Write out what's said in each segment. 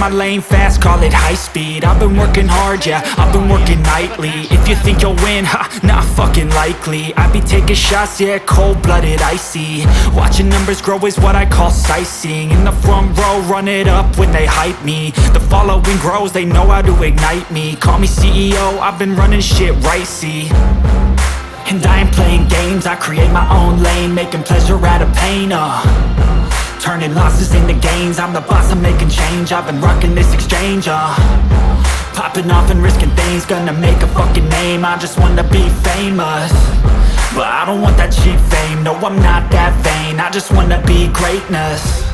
my lane fast, call it high speed. I've been working hard, yeah, I've been working nightly. If you think you'll win, ha, not fucking likely. I be taking shots, yeah, cold-blooded, icy. Watching numbers grow is what I call sightseeing. In the front row, run it up when they hype me. The following grows, they know how to ignite me. Call me CEO, I've been running shit right, see. And I ain't playing games, I create my own lane, making pleasure out of pain, turning losses into gains. I'm the boss, I'm making change. I've been rocking this exchange, popping off and risking things. Gonna make a fucking name, I just wanna be famous. But I don't want that cheap fame, no I'm not that vain. I just wanna be greatness.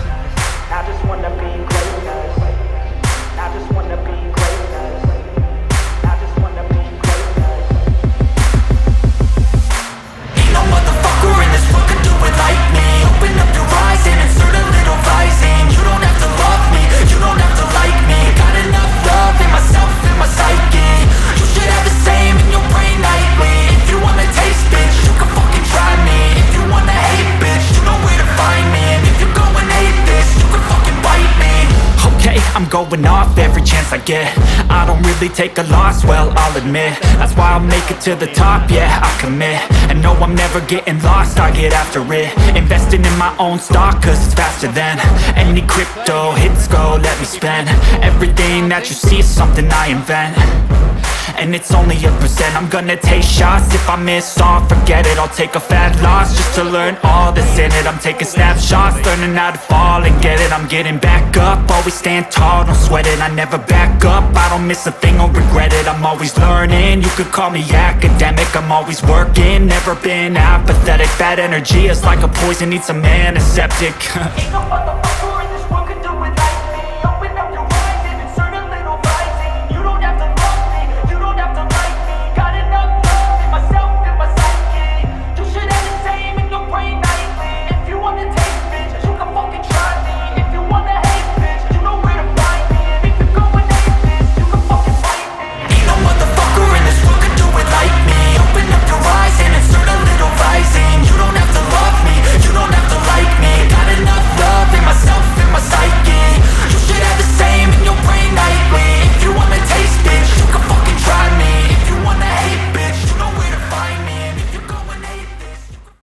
I just wanna be greatness. I just wanna be greatness. I just wanna be greatness. Ain't no motherfucker in this world could do it like me. Open up your eyes and insert a little rising. You don't have to love me, you don't have to like me. Got enough love in myself and my psyche. You should have the same in your brain nightly. If you wanna taste, bitch, you can fucking try me. If you wanna hate, bitch, you know where to find me. And if you go and hate this, you can fucking bite me. Okay, I'm going off every chance I get. I don't really take a loss, well, I'll admit. That's why I'll make it to the top, yeah, I commit. And no, I'm never getting lost, I get after it. Investing in my own stock, cause it's faster than any crypto hits go, let me spend. Everything that you see is something I invent. And it's only a percent. I'm gonna take shots. If I miss all, forget it. I'll take a fat loss just to learn all that's in it. I'm taking snapshots, learning how to fall and get it. I'm getting back up, always stand tall, don't sweat it. I never back up, I don't miss a thing or regret it. I'm always learning, you could call me academic. I'm always working, never been apathetic. Bad energy is like a poison, needs some antiseptic.